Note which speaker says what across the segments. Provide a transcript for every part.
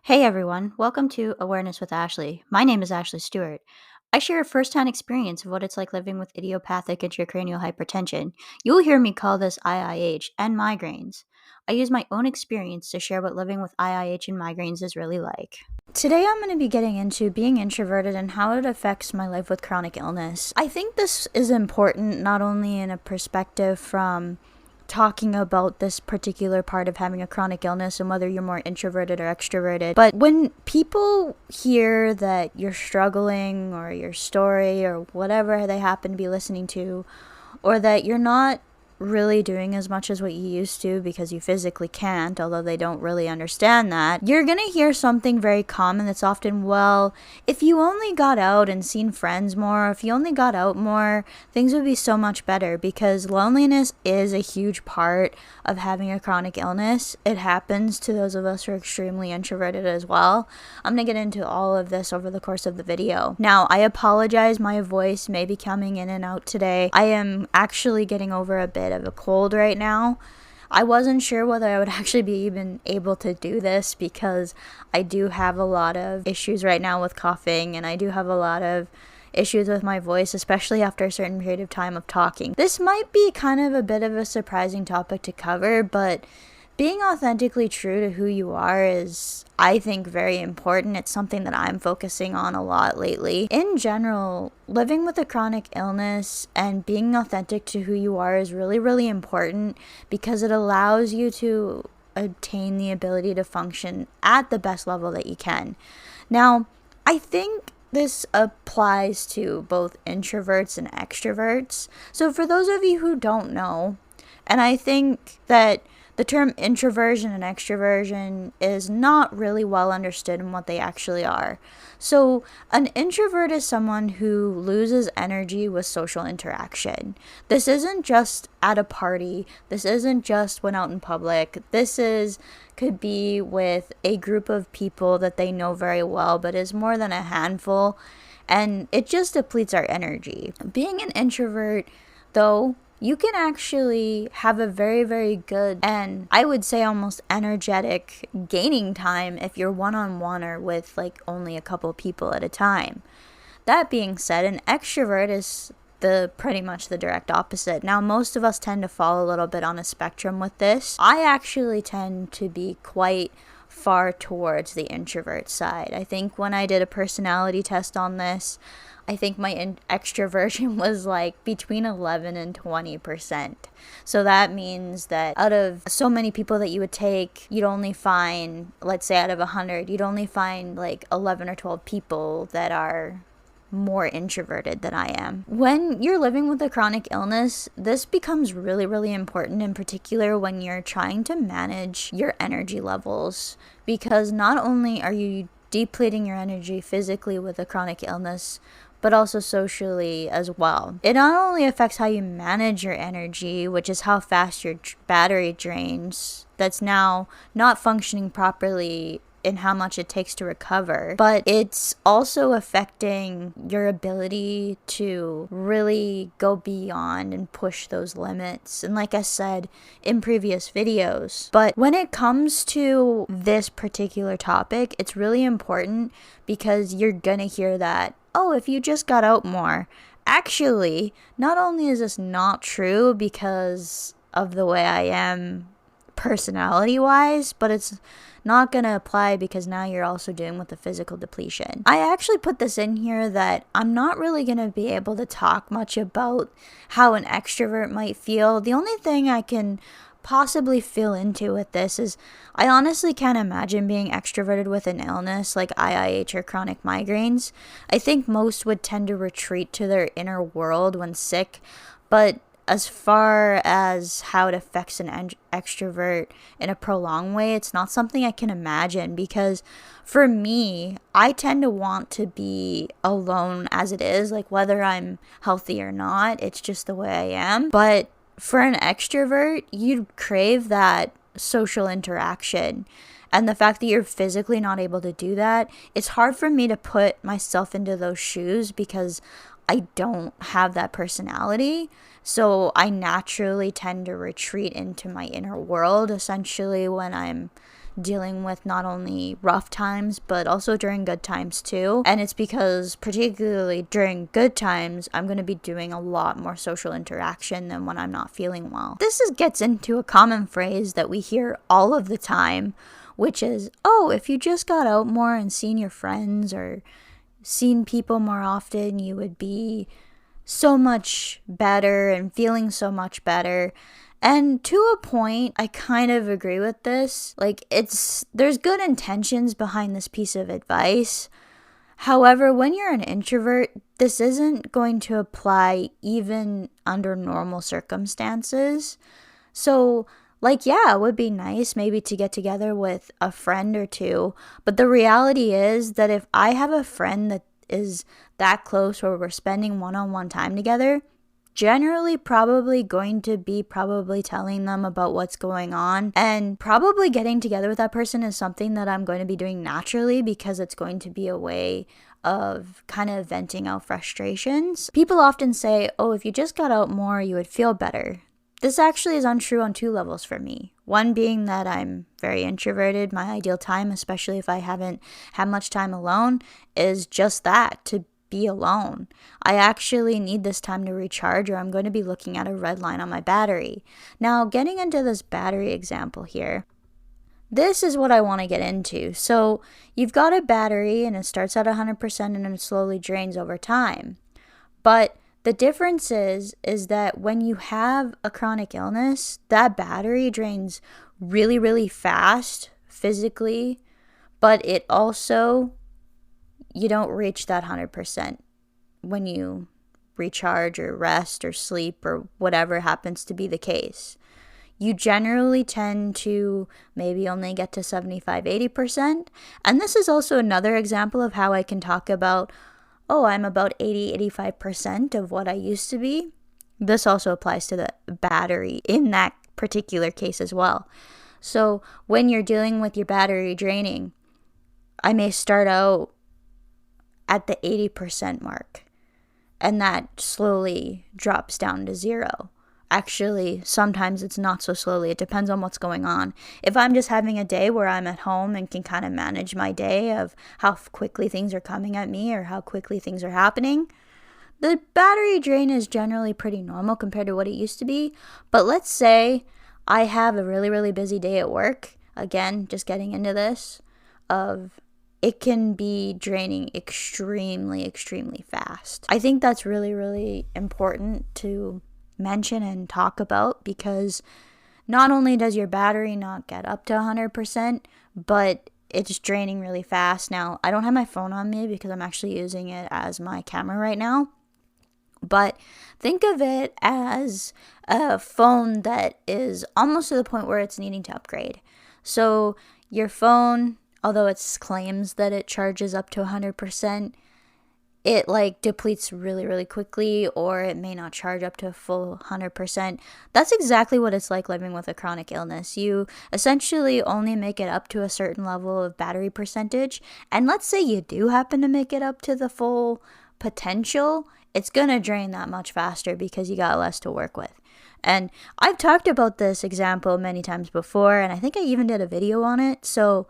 Speaker 1: Hey everyone, welcome to Awareness with Ashley. My name is Ashley Stuart. I share a first-hand experience of what it's like living with idiopathic intracranial hypertension. You'll hear me call this IIH and migraines. I use my own experience to share what living with IIH and migraines is really like. Today I'm going to be getting into being introverted and how it affects my life with chronic illness. I think this is important not only in a perspective from talking about this particular part of having a chronic illness and whether you're more introverted or extroverted. But when people hear that you're struggling or your story or whatever they happen to be listening to, or that you're not really doing as much as what you used to because you physically can't, although they don't really understand that, you're gonna hear something very common that's often, well, if you only got out and seen friends more, if you only got out more, things would be so much better, because loneliness is a huge part of having a chronic illness. It happens to those of us who are extremely introverted as well. I'm gonna get into all of this over the course of the video. Now, I apologize, my voice may be coming in and out today. I am actually getting over a bit of a cold right now. I wasn't sure whether I would actually be even able to do this because I do have a lot of issues right now with coughing, and I do have a lot of issues with my voice, especially after a certain period of time of talking. This might be kind of a bit of a surprising topic to cover, but being authentically true to who you are is, I think, very important. It's something that I'm focusing on a lot lately. In general, living with a chronic illness and being authentic to who you are is really, really important because it allows you to obtain the ability to function at the best level that you can. Now, I think this applies to both introverts and extroverts. So for those of you who don't know, and I think that the term introversion and extroversion is not really well understood in what they actually are. So, an introvert is someone who loses energy with social interaction. This isn't just at a party. This isn't just when out in public. Could be with a group of people that they know very well, but is more than a handful, and it just depletes our energy. Being an introvert, though, you can actually have a very, very good and I would say almost energetic gaining time if you're one-on-one or with like only a couple people at a time. That being said, an extrovert is pretty much the direct opposite. Now, most of us tend to fall a little bit on a spectrum with this. I actually tend to be quite far towards the introvert side. I think when I did a personality test on this, I think my extroversion was like between 11 and 20%. So that means that out of so many people that you would take, you'd only find, let's say out of 100, you'd only find like 11 or 12 people that are more introverted than I am. When you're living with a chronic illness, this becomes really, really important, in particular when you're trying to manage your energy levels, because not only are you depleting your energy physically with a chronic illness, but also socially as well. It not only affects how you manage your energy, which is how fast your battery drains, that's now not functioning properly in how much it takes to recover, but it's also affecting your ability to really go beyond and push those limits. And like I said in previous videos, but when it comes to this particular topic, it's really important because you're gonna hear that, oh, if you just got out more. Actually, not only is this not true because of the way I am personality-wise, but it's not going to apply because now you're also dealing with the physical depletion. I actually put this in here that I'm not really going to be able to talk much about how an extrovert might feel. The only thing I can possibly fill into with this is I honestly can't imagine being extroverted with an illness like IIH or chronic migraines. I think most would tend to retreat to their inner world when sick, but as far as how it affects an extrovert in a prolonged way, it's not something I can imagine, because for me, I tend to want to be alone as it is, like whether I'm healthy or not, it's just the way I am. But for an extrovert, you'd crave that social interaction. And the fact that you're physically not able to do that, it's hard for me to put myself into those shoes because I don't have that personality. So I naturally tend to retreat into my inner world, essentially, when I'm dealing with not only rough times, but also during good times too. And it's because particularly during good times, I'm going to be doing a lot more social interaction than when I'm not feeling well. Gets into a common phrase that we hear all of the time, which is, oh, if you just got out more and seen your friends or seen people more often, you would be so much better and feeling so much better. And to a point, I kind of agree with this. Like, there's good intentions behind this piece of advice. However, when you're an introvert, this isn't going to apply even under normal circumstances. So, like, yeah, it would be nice maybe to get together with a friend or two. But the reality is that if I have a friend that is that close where we're spending one-on-one time together, generally probably going to be telling them about what's going on, and probably getting together with that person is something that I'm going to be doing naturally because it's going to be a way of kind of venting out frustrations. People often say, oh, if you just got out more, you would feel better. This actually is untrue on two levels for me. One being that I'm very introverted. My ideal time, especially if I haven't had much time alone, is just that, to be alone. I actually need this time to recharge, or I'm going to be looking at a red line on my battery. Now, getting into this battery example here, this is what I want to get into. So you've got a battery and it starts at 100% and it slowly drains over time. But the difference is that when you have a chronic illness, that battery drains really, really fast physically, but it also, you don't reach that 100% when you recharge or rest or sleep or whatever happens to be the case. You generally tend to maybe only get to 75-80%. And this is also another example of how I can talk about, oh, I'm about 80-85% of what I used to be. This also applies to the battery in that particular case as well. So when you're dealing with your battery draining, I may start out at the 80% mark, and that slowly drops down to 0. Actually, sometimes it's not so slowly. It depends on what's going on. If I'm just having a day where I'm at home and can kind of manage my day of how quickly things are coming at me or how quickly things are happening, the battery drain is generally pretty normal compared to what it used to be. But let's say I have a really, really busy day at work. Again, just getting into this, it can be draining extremely, extremely fast. I think that's really, really important to mention and talk about, because not only does your battery not get up to 100%, but it's draining really fast. Now, I don't have my phone on me because I'm actually using it as my camera right now, but think of it as a phone that is almost to the point where it's needing to upgrade. So your phone, although it claims that it charges up to 100%, it like depletes really, really quickly, or it may not charge up to a full 100%. That's exactly what it's like living with a chronic illness. You essentially only make it up to a certain level of battery percentage, and let's say you do happen to make it up to the full potential, it's gonna drain that much faster because you got less to work with. And I've talked about this example many times before, and I think I even did a video on it, so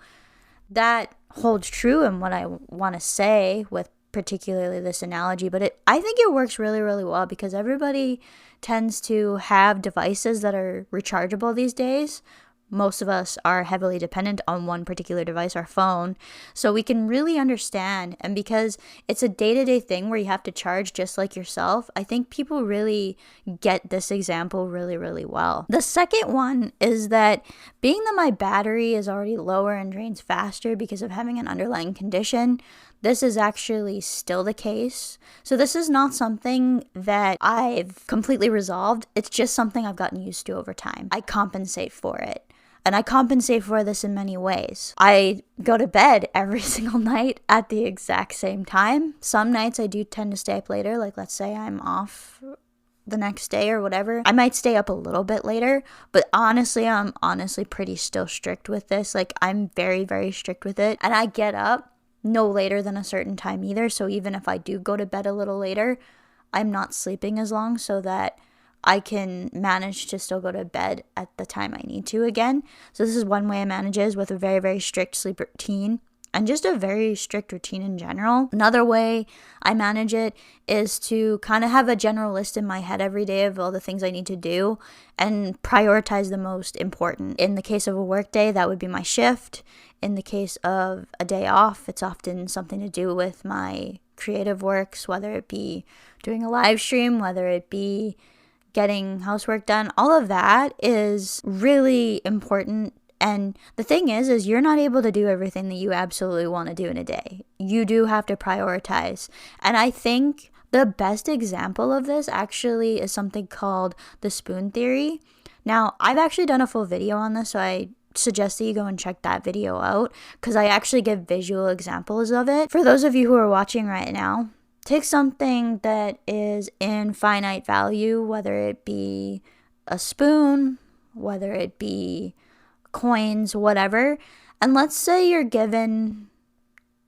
Speaker 1: that holds true in what I want to say with particularly this analogy. But I think it works really, really well because everybody tends to have devices that are rechargeable these days. Most of us are heavily dependent on one particular device, our phone, so we can really understand. And because it's a day-to-day thing where you have to charge just like yourself, I think people really get this example really, really well. The second one is that being that my battery is already lower and drains faster because of having an underlying condition, this is actually still the case. So this is not something that I've completely resolved. It's just something I've gotten used to over time. I compensate for it. And I compensate for this in many ways. I go to bed every single night at the exact same time. Some nights I do tend to stay up later, like let's say I'm off the next day or whatever. I might stay up a little bit later, but honestly, I'm pretty still strict with this. Like I'm very, very strict with it. And I get up no later than a certain time either. So even if I do go to bed a little later, I'm not sleeping as long so that I can manage to still go to bed at the time I need to again. So this is one way I manage it, is with a very, very strict sleep routine and just a very strict routine in general. Another way I manage it is to kind of have a general list in my head every day of all the things I need to do and prioritize the most important. In the case of a work day, that would be my shift. In the case of a day off, it's often something to do with my creative works, whether it be doing a live stream, whether it be getting housework done. All of that is really important. And the thing is you're not able to do everything that you absolutely want to do in a day. You do have to prioritize. And I think the best example of this actually is something called the spoon theory. Now, I've actually done a full video on this, so I suggest that you go and check that video out because I actually give visual examples of it. For those of you who are watching right now, take something that is in finite value, whether it be a spoon, whether it be coins, whatever, and let's say you're given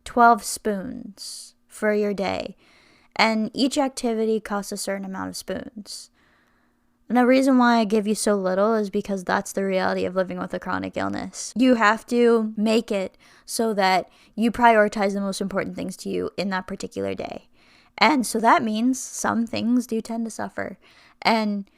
Speaker 1: 12 spoons for your day, and each activity costs a certain amount of spoons. And the reason why I give you so little is because that's the reality of living with a chronic illness. You have to make it so that you prioritize the most important things to you in that particular day. And so that means some things do tend to suffer. And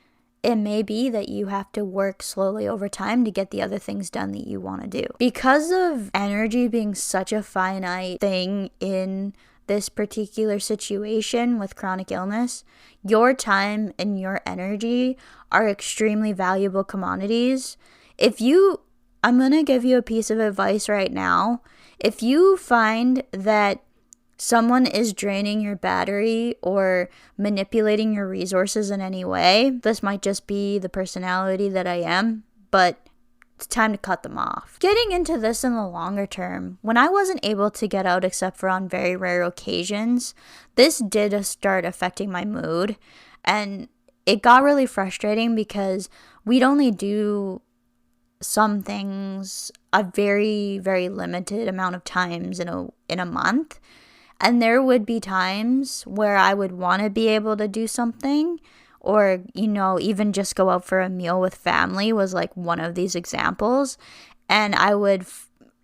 Speaker 1: it may be that you have to work slowly over time to get the other things done that you want to do. Because of energy being such a finite thing in this particular situation with chronic illness, your time and your energy are extremely valuable commodities. I'm going to give you a piece of advice right now. If you find that someone is draining your battery or manipulating your resources in any way, this might just be the personality that I am, but it's time to cut them off. Getting into this in the longer term, when I wasn't able to get out except for on very rare occasions, this did start affecting my mood, and it got really frustrating because we'd only do some things a very, very limited amount of times in a month. And there would be times where I would want to be able to do something, or, even just go out for a meal with family was like one of these examples. And I would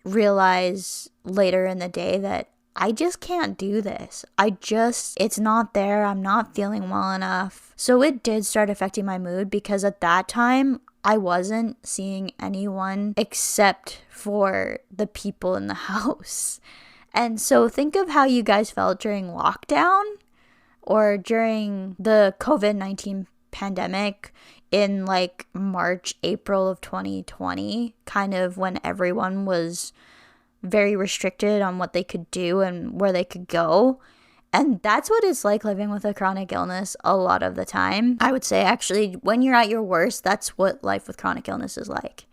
Speaker 1: realize later in the day that I just can't do this. It's not there. I'm not feeling well enough. So it did start affecting my mood because at that time, I wasn't seeing anyone except for the people in the house. And so think of how you guys felt during lockdown or during the COVID-19 pandemic in like March, April of 2020, kind of when everyone was very restricted on what they could do and where they could go. And that's what it's like living with a chronic illness a lot of the time. I would say actually when you're at your worst, that's what life with chronic illness is like.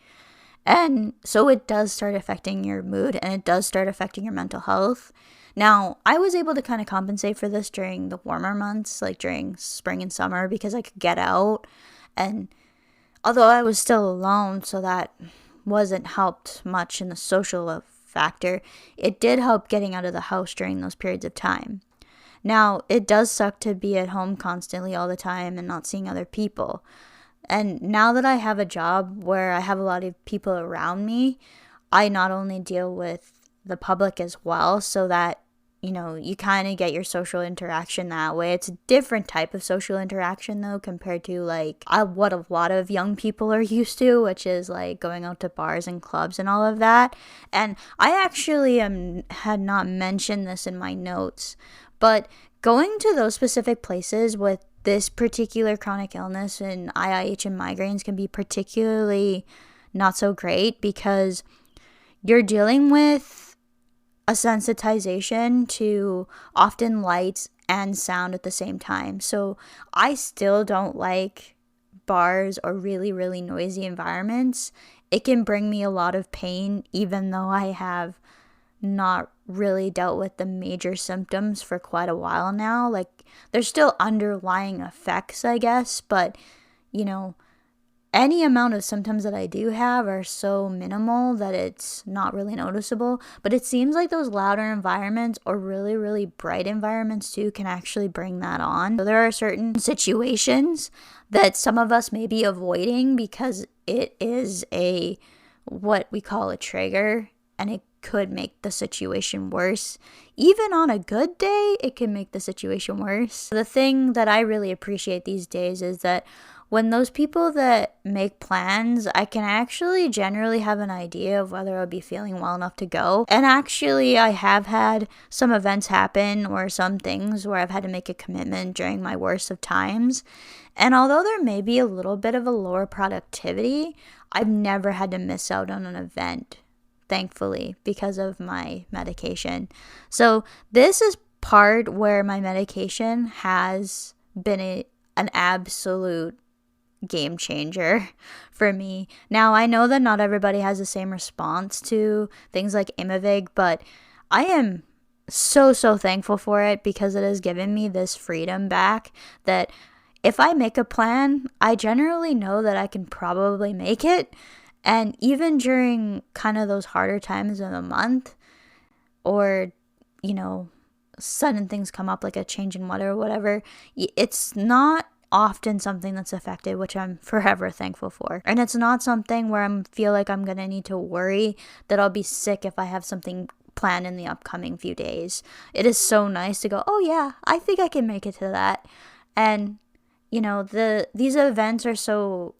Speaker 1: And so it does start affecting your mood and it does start affecting your mental health. Now, I was able to kind of compensate for this during the warmer months, like during spring and summer, because I could get out. And although I was still alone, so that wasn't helped much in the social factor, it did help getting out of the house during those periods of time. Now, it does suck to be at home constantly all the time and not seeing other people. And now that I have a job where I have a lot of people around me, I not only deal with the public as well, so that, you kind of get your social interaction that way. It's a different type of social interaction, though, compared to, like, what a lot of young people are used to, which is, like, going out to bars and clubs and all of that. And I actually had not mentioned this in my notes, but going to those specific places with this particular chronic illness and IIH and migraines can be particularly not so great because you're dealing with a sensitization to often lights and sound at the same time. So I still don't like bars or really, really noisy environments. It can bring me a lot of pain, even though I have not really dealt with the major symptoms for quite a while now. Like, there's still underlying effects, I guess, but, any amount of symptoms that I do have are so minimal that it's not really noticeable. But it seems like those louder environments or really, really bright environments too can actually bring that on. So there are certain situations that some of us may be avoiding because it is what we call a trigger, and it could make the situation worse. Even on a good day, it can make the situation worse. The thing that I really appreciate these days is that when those people that make plans, I can actually generally have an idea of whether I'll be feeling well enough to go. And actually, I have had some events happen or some things where I've had to make a commitment during my worst of times. And although there may be a little bit of a lower productivity, I've never had to miss out on an event, thankfully, because of my medication. So this is part where my medication has been an absolute game changer for me. Now, I know that not everybody has the same response to things like Aimovig, but I am so thankful for it because it has given me this freedom back that if I make a plan, I generally know that I can probably make it. And even during kind of those harder times of the month, or, sudden things come up like a change in weather or whatever, it's not often something that's affected, which I'm forever thankful for. And it's not something where I feel like I'm going to need to worry that I'll be sick if I have something planned in the upcoming few days. It is so nice to go, oh yeah, I think I can make it to that. And, these events are so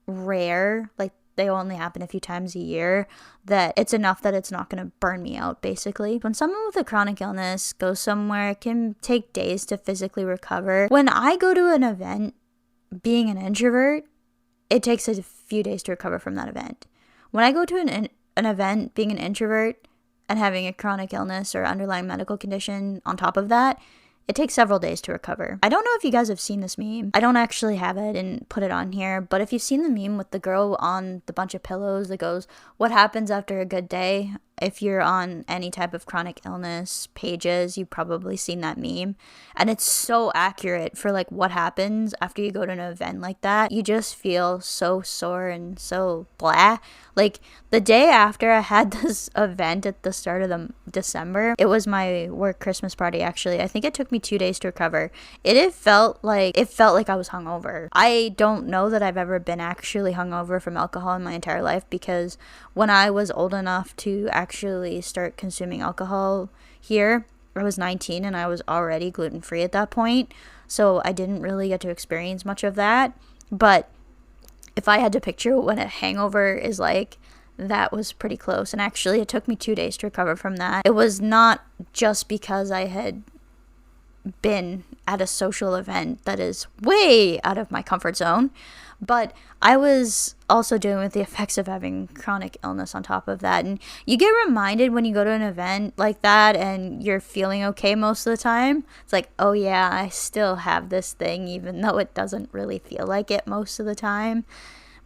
Speaker 1: rare, like they only happen a few times a year, that it's enough that it's not going to burn me out, basically. When someone with a chronic illness goes somewhere, it can take days to physically recover. When I go to an event, being an introvert, it takes a few days to recover from that event. When I go to an event, being an introvert, and having a chronic illness or underlying medical condition on top of that, it takes several days to recover. I don't know if you guys have seen this meme. I don't actually have it and put it on here, but if you've seen the meme with the girl on the bunch of pillows that goes, what happens after a good day? If you're on any type of chronic illness pages, you've probably seen that meme. And it's so accurate for like what happens after you go to an event like that. You just feel so sore and so blah. Like the day after I had this event at the start of December, it was my work Christmas party actually. I think it took me 2 days to recover. It felt like I was hungover. I don't know that I've ever been actually hungover from alcohol in my entire life, because when I was old enough to actually start consuming alcohol here, I was 19 and I was already gluten-free at that point, so I didn't really get to experience much of that. But if I had to picture what a hangover is like, that was pretty close. And actually it took me 2 days to recover from that. It was not just because I had been at a social event that is way out of my comfort zone, but I was also dealing with the effects of having chronic illness on top of that. And you get reminded when you go to an event like that and you're feeling okay most of the time. It's like, oh yeah, I still have this thing, even though it doesn't really feel like it most of the time.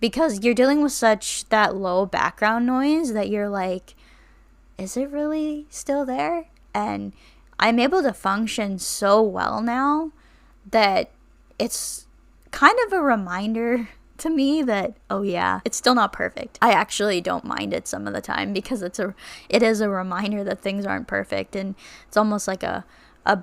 Speaker 1: Because you're dealing with such that low background noise that you're like, is it really still there? And I'm able to function so well now that it's kind of a reminder to me that, oh yeah, it's still not perfect. I actually don't mind it some of the time, because it is a reminder that things aren't perfect, and it's almost like a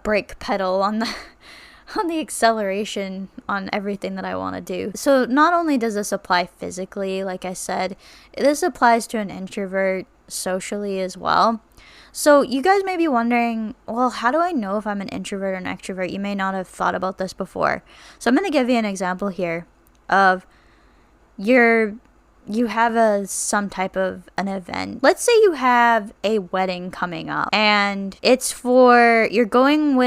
Speaker 1: brake pedal on the acceleration on everything that I want to do. So not only does this apply physically, like I said, this applies to an introvert socially as well. So you guys may be wondering, well, how do I know if I'm an introvert or an extrovert? You may not have thought about this before. So I'm going to give you an example here of you have some type of an event. Let's say you have a wedding coming up, and you're going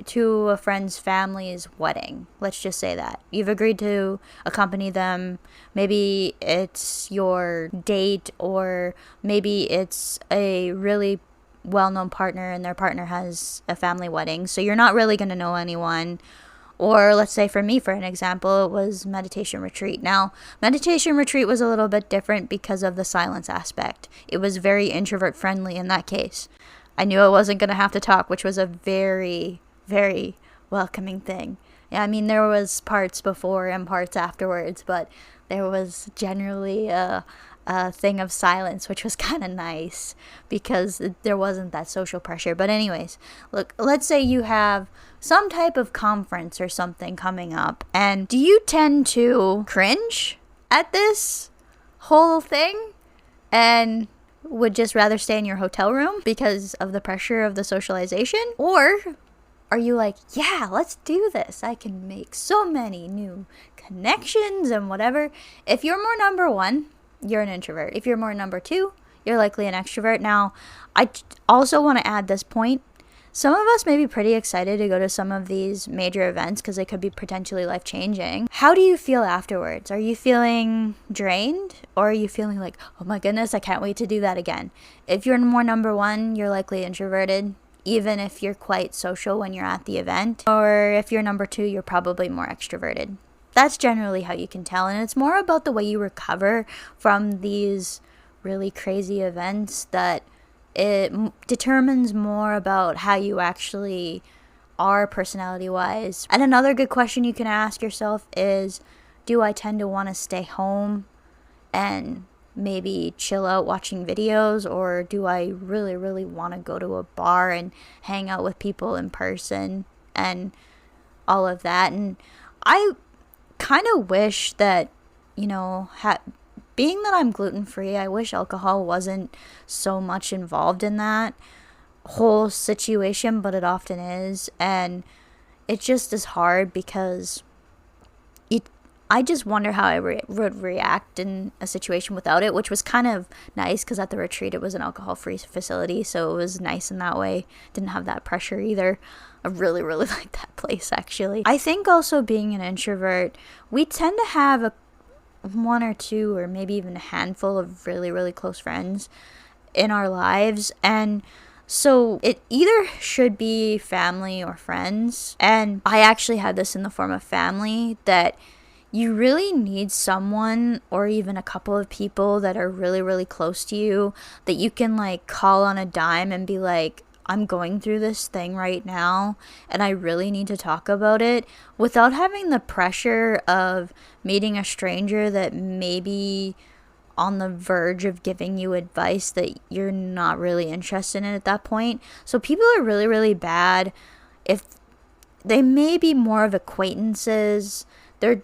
Speaker 1: to a friend's family's wedding. Let's just say that. You've agreed to accompany them. Maybe it's your date, or maybe it's a really well-known partner and their partner has a family wedding, so you're not really going to know anyone. Or let's say for me, for an example, it was meditation retreat. Now, meditation retreat was a little bit different because of the silence aspect. It was very introvert friendly in that case. I knew I wasn't going to have to talk, which was a very, very welcoming thing. Yeah, I mean, there was parts before and parts afterwards, but there was generally a thing of silence, which was kind of nice because there wasn't that social pressure. But anyways, look, let's say you have some type of conference or something coming up, and do you tend to cringe at this whole thing and would just rather stay in your hotel room because of the pressure of the socialization? Or are you like, yeah, let's do this, I can make so many new connections and whatever? If you're more number one, you're an introvert. If you're more number two, you're likely an extrovert. Now, I also want to add this point. Some of us may be pretty excited to go to some of these major events because they could be potentially life-changing. How do you feel afterwards? Are you feeling drained? Or are you feeling like, oh my goodness, I can't wait to do that again? If you're more number one, you're likely introverted, even if you're quite social when you're at the event. Or if you're number two, you're probably more extroverted. That's generally how you can tell. And it's more about the way you recover from these really crazy events that it determines more about how you actually are personality-wise. And another good question you can ask yourself is, do I tend to want to stay home and maybe chill out watching videos, or do I really, really want to go to a bar and hang out with people in person and all of that? And I kind of wish that, you know, being that I'm gluten-free, I wish alcohol wasn't so much involved in that whole situation, but it often is. And it just is hard because I just wonder how I would react in a situation without it, which was kind of nice because at the retreat it was an alcohol-free facility, so it was nice in that way. Didn't have that pressure either. I really, really like that place, actually. I think also being an introvert, we tend to have one or two or maybe even a handful of really, really close friends in our lives, and so it either should be family or friends. And I actually had this in the form of family, that you really need someone or even a couple of people that are really, really close to you that you can like call on a dime and be like, I'm going through this thing right now and I really need to talk about it, without having the pressure of meeting a stranger that may be on the verge of giving you advice that you're not really interested in at that point. So people are really, really bad if they may be more of acquaintances. They're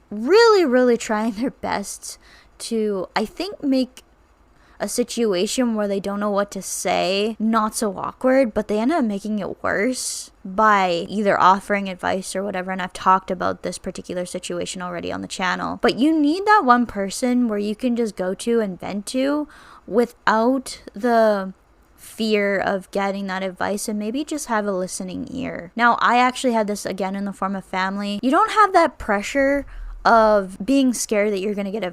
Speaker 1: really, really trying their best to, I think, make a situation where they don't know what to say not so awkward, but they end up making it worse by either offering advice or whatever. And I've talked about this particular situation already on the channel. But you need that one person where you can just go to and vent to without the fear of getting that advice, and maybe just have a listening ear. Now, I actually had this again in the form of family. You don't have that pressure of being scared that you're going to get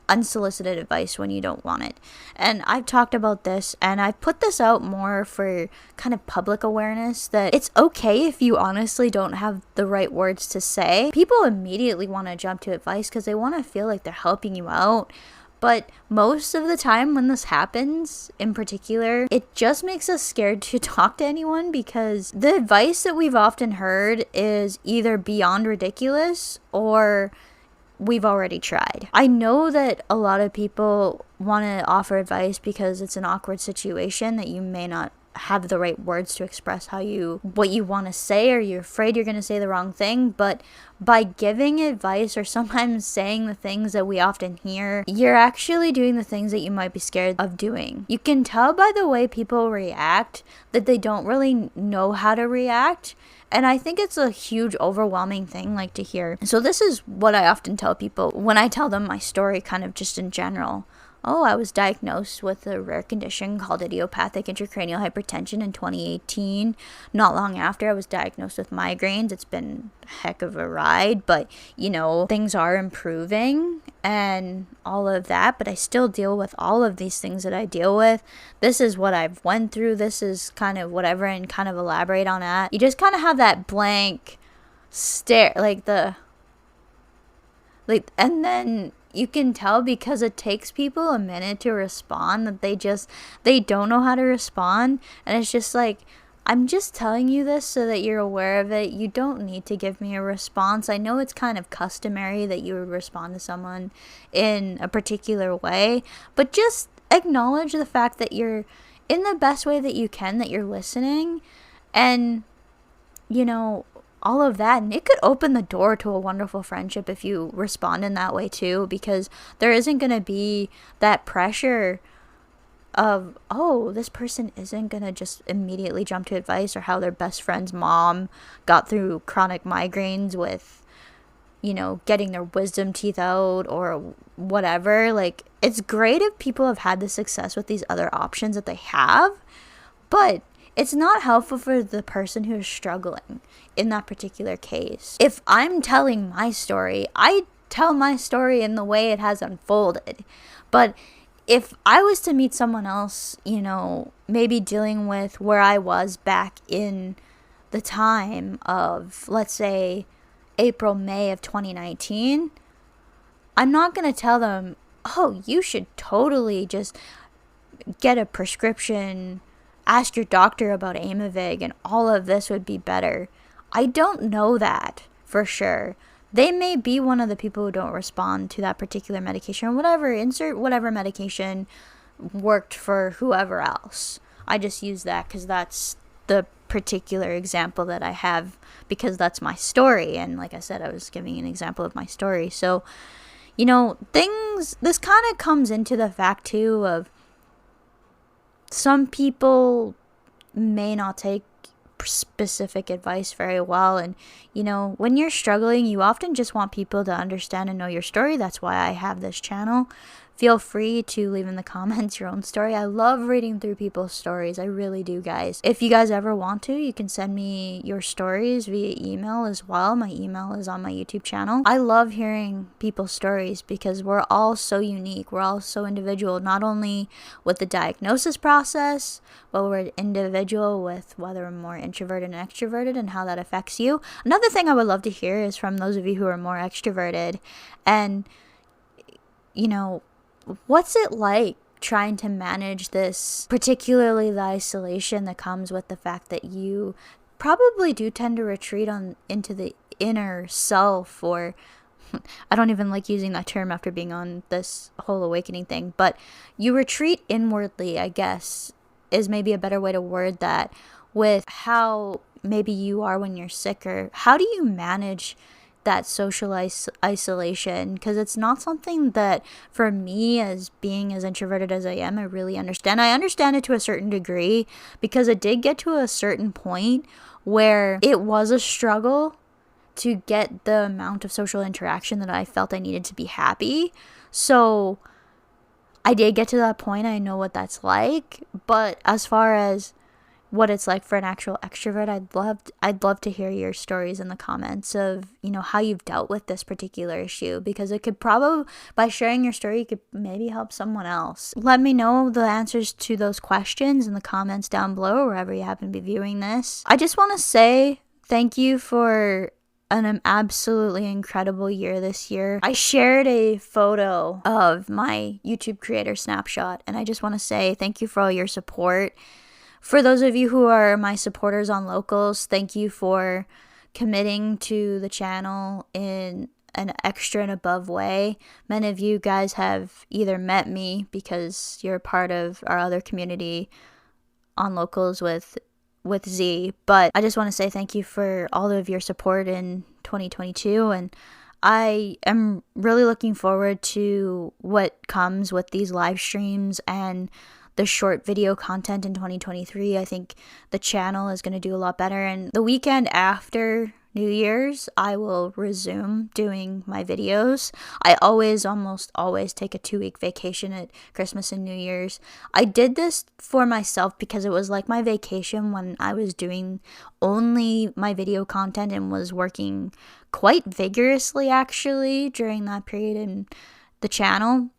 Speaker 1: unsolicited advice when you don't want it. And I've talked about this, and I've put this out more for kind of public awareness, that it's okay if you honestly don't have the right words to say. People immediately want to jump to advice because they want to feel like they're helping you out. But most of the time when this happens, in particular, it just makes us scared to talk to anyone, because the advice that we've often heard is either beyond ridiculous or we've already tried. I know that a lot of people want to offer advice because it's an awkward situation that you may not have the right words to express what you want to say, or you're afraid you're going to say the wrong thing. But by giving advice, or sometimes saying the things that we often hear, you're actually doing the things that you might be scared of doing. You can tell by the way people react that they don't really know how to react. And I think it's a huge, overwhelming thing like to hear. So this is what I often tell people when I tell them my story, kind of just in general. Oh, I was diagnosed with a rare condition called idiopathic intracranial hypertension in 2018. Not long after, I was diagnosed with migraines. It's been a heck of a ride, but, you know, things are improving and all of that, but I still deal with all of these things that I deal with. This is what I've went through. This is kind of whatever, and kind of elaborate on that. You just kind of have that blank stare, and then you can tell, because it takes people a minute to respond, that they don't know how to respond. And it's just like, I'm just telling you this so that you're aware of it. You don't need to give me a response. I know it's kind of customary that you would respond to someone in a particular way, but just acknowledge the fact that you're in the best way that you can, that you're listening, and, you know, all of that. And it could open the door to a wonderful friendship if you respond in that way too, because there isn't going to be that pressure of, oh, this person isn't gonna just immediately jump to advice, or how their best friend's mom got through chronic migraines with, getting their wisdom teeth out or whatever. Like, it's great if people have had the success with these other options that they have, but it's not helpful for the person who is struggling in that particular case. If I'm telling my story, I tell my story in the way it has unfolded. But if I was to meet someone else, maybe dealing with where I was back in the time of, let's say, April, May of 2019, I'm not going to tell them, oh, you should totally just get a prescription, ask your doctor about Aimovig, and all of this would be better. I don't know that for sure. They may be one of the people who don't respond to that particular medication or whatever. Insert whatever medication worked for whoever else. I just use that because that's the particular example that I have, because that's my story. And like I said, I was giving an example of my story. So, this kind of comes into the fact too of some people may not take specific advice very well, and when you're struggling, you often just want people to understand and know your story. That's why I have this channel. Feel free to leave in the comments your own story. I love reading through people's stories. I really do, guys. If you guys ever want to, you can send me your stories via email as well. My email is on my YouTube channel. I love hearing people's stories because we're all so unique. We're all so individual, not only with the diagnosis process, but we're individual with whether we're more introverted and extroverted and how that affects you. Another thing I would love to hear is from those of you who are more extroverted, and what's it like trying to manage this, particularly the isolation that comes with the fact that you probably do tend to retreat into the inner self, or I don't even like using that term after being on this whole awakening thing, but you retreat inwardly, I guess, is maybe a better way to word that, with how maybe you are when you're sick, or how do you manage that social isolation? Because it's not something that, for me, as being as introverted as I am, I really understand. I understand it to a certain degree, because it did get to a certain point where it was a struggle to get the amount of social interaction that I felt I needed to be happy. So I did get to that point. I know what that's like. But as far as what it's like for an actual extrovert, I'd love to hear your stories in the comments of, how you've dealt with this particular issue, because it could probably, by sharing your story, you could maybe help someone else. Let me know the answers to those questions in the comments down below, wherever you happen to be viewing this. I just want to say thank you for an absolutely incredible year this year. I shared a photo of my YouTube creator snapshot, and I just want to say thank you for all your support. For those of you who are my supporters on Locals, thank you for committing to the channel in an extra and above way. Many of you guys have either met me because you're part of our other community on Locals with Z, but I just want to say thank you for all of your support in 2022, and I am really looking forward to what comes with these live streams and the short video content in 2023. I think the channel is going to do a lot better, and the weekend after New Year's, I will resume doing my videos. I almost always take a 2-week vacation at Christmas and New Year's. I did this for myself because it was like my vacation when I was doing only my video content and was working quite vigorously, actually, during that period in the channel.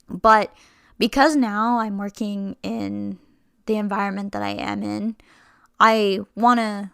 Speaker 1: But because now I'm working in the environment that I am in, I want to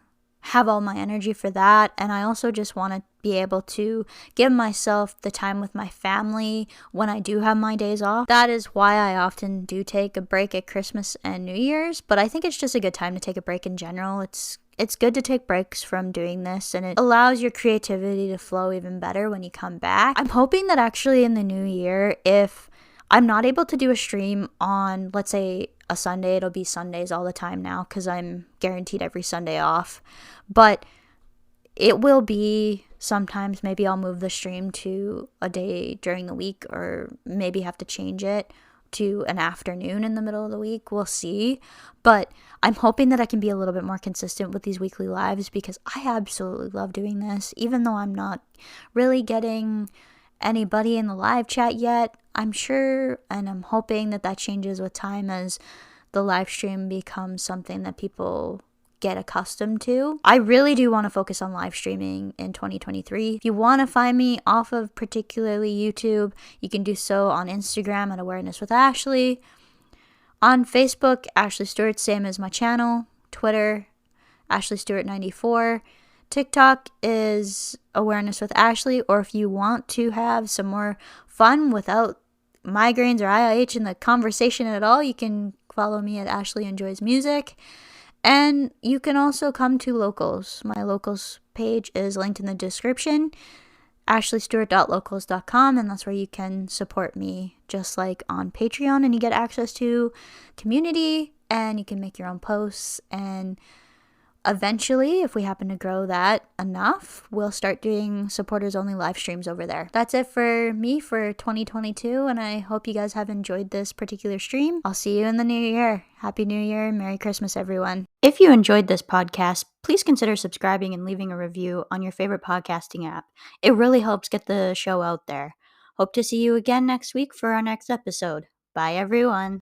Speaker 1: have all my energy for that, and I also just want to be able to give myself the time with my family when I do have my days off. That is why I often do take a break at Christmas and New Year's, but I think it's just a good time to take a break in general. It's good to take breaks from doing this, and it allows your creativity to flow even better when you come back. I'm hoping that actually in the new year, if I'm not able to do a stream on, let's say, a Sunday, it'll be Sundays all the time now because I'm guaranteed every Sunday off. But it will be sometimes, maybe I'll move the stream to a day during the week, or maybe have to change it to an afternoon in the middle of the week. We'll see. But I'm hoping that I can be a little bit more consistent with these weekly lives because I absolutely love doing this. Even though I'm not really getting anybody in the live chat yet, I'm sure and I'm hoping that that changes with time as the live stream becomes something that people get accustomed to. I really do want to focus on live streaming in 2023. If you want to find me off of particularly YouTube, you can do so on Instagram at Awareness with Ashley. On Facebook, Ashley Stuart, same as my channel. Twitter, Ashley Stuart 94. TikTok is Awareness with Ashley, or if you want to have some more fun without migraines or IIH in the conversation at all, you can follow me at Ashley Enjoys Music. And you can also come to Locals. My Locals page is linked in the description, ashleystewart.locals.com, and that's where you can support me just like on Patreon, and you get access to community, and you can make your own posts, and eventually, if we happen to grow that enough, we'll start doing supporters only live streams over there. That's it for me for 2022, and I hope you guys have enjoyed this particular stream. I'll see you in the new year. Happy New Year and Merry Christmas, everyone. If you enjoyed this podcast, please consider subscribing and leaving a review on your favorite podcasting app. It really helps get the show out there. Hope to see you again next week for our next episode. Bye, everyone.